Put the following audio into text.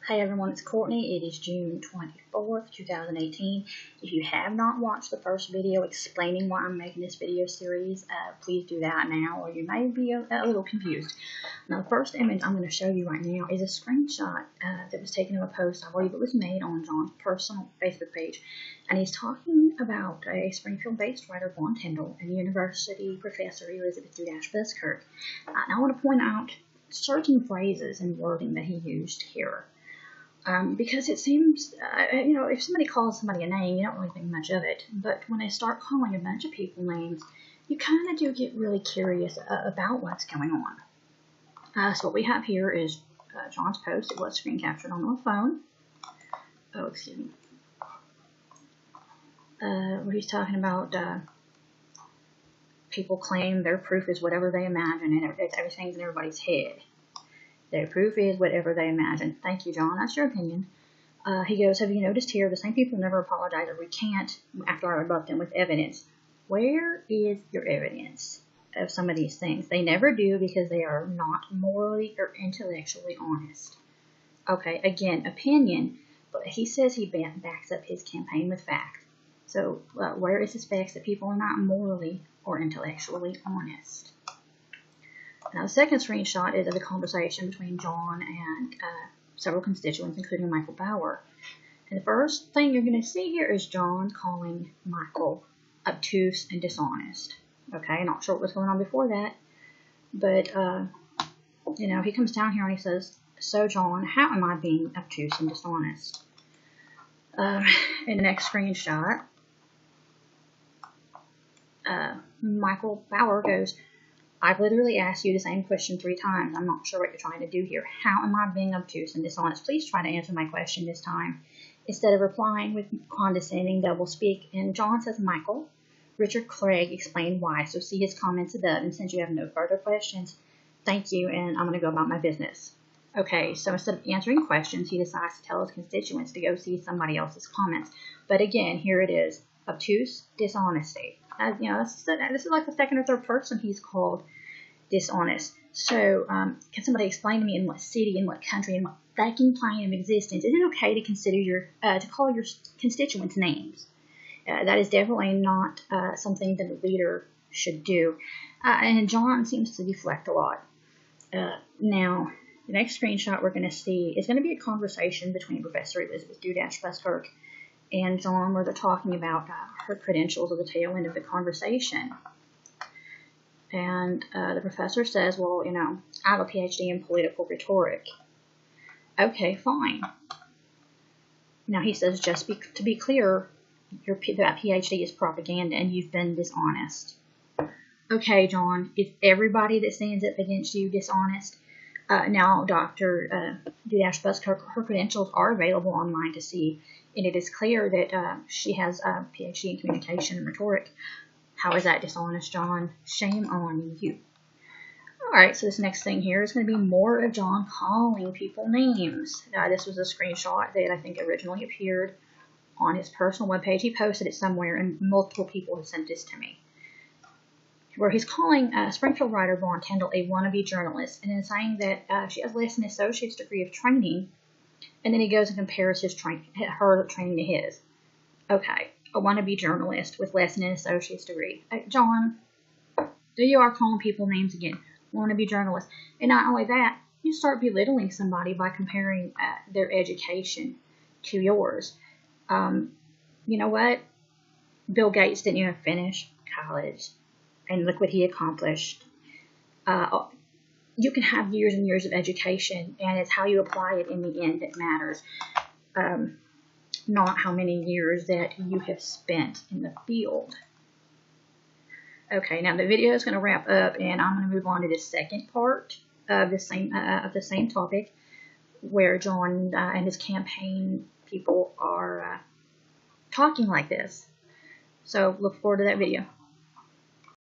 Hey everyone, it's Courtney. It is June 24th, 2018. If you have not watched the first video explaining why I'm making this video series, please do that now, or you may be a little confused. Now, the first image I'm going to show you right now is a screenshot that was taken of a post I believe it was made on John's personal Facebook page. And he's talking about a Springfield-based writer, Vaughn Tyndall, and university professor Elizabeth Buskirk. Now, I want to point out certain phrases and wording that he used here. Because it seems, if somebody calls somebody a name, you don't really think much of it. But when they start calling a bunch of people names, you kind of do get really curious about what's going on. So what we have here is John's post. It was screen captured on my phone. Oh, excuse me. Where he's talking about people claim their proof is whatever they imagine, and everything's in everybody's head. Their proof is whatever they imagine. Thank you, John. That's your opinion. He goes, have you noticed here, the same people never apologize or recant after I rebut them with evidence. Where is your evidence of some of these things? They never do because they are not morally or intellectually honest. Okay, again, opinion, but he says he backs up his campaign with facts. So where is his facts that people are not morally or intellectually honest? Now, the second screenshot is of a conversation between John and several constituents, including Michael Bauer. And the first thing you're going to see here is John calling Michael obtuse and dishonest. Okay, not sure what was going on before that, but, he comes down here and he says, so John, how am I being obtuse and dishonest? In the next screenshot, Michael Bauer goes, I've literally asked you the same question 3 times. I'm not sure what you're trying to do here. How am I being obtuse and dishonest? Please try to answer my question this time, instead of replying with condescending doublespeak. And John says, Michael, Richard Craig explained why, so see his comments above. And since you have no further questions, thank you, and I'm going to go about my business. Okay, so instead of answering questions, he decides to tell his constituents to go see somebody else's comments. But again, here it is, obtuse, dishonesty. This is like the second or third person he's called dishonest. So, can somebody explain to me in what city, in what country, in what fucking plane of existence is it okay to consider to call your constituents names? That is definitely not something that a leader should do. And John seems to deflect a lot. Now, the next screenshot we're going to see is going to be a conversation between Professor Elizabeth Buskirk and John, where they're talking about her credentials at the tail end of the conversation. And the professor says, well, I have a PhD in political rhetoric. Okay, fine. Now he says, to be clear, that PhD is propaganda and you've been dishonest. Okay, John, is everybody that stands up against you dishonest? Now, Dr. Buskirk, her credentials are available online to see, and it is clear that she has a PhD in communication and rhetoric. How is that dishonest, John? Shame on you. Alright, so this next thing here is going to be more of John calling people names. This was a screenshot that I think originally appeared on his personal webpage. He posted it somewhere, and multiple people have sent this to me, where he's calling Springfield writer Vaughn Tyndall a wannabe journalist, and then saying that she has less than an associate's degree of training, and then he goes and compares her training to his. Okay, a wannabe journalist with less than an associate's degree. John, you are calling people names again. Wannabe journalist. And not only that, you start belittling somebody by comparing their education to yours. You know what? Bill Gates didn't even finish college. And look what he accomplished. You can have years and years of education, and it's how you apply it in the end that matters. Not how many years that you have spent in the field. Okay, now the video is going to wrap up, and I'm going to move on to the second part of the same topic, where John and his campaign people are talking like this. So look forward to that video.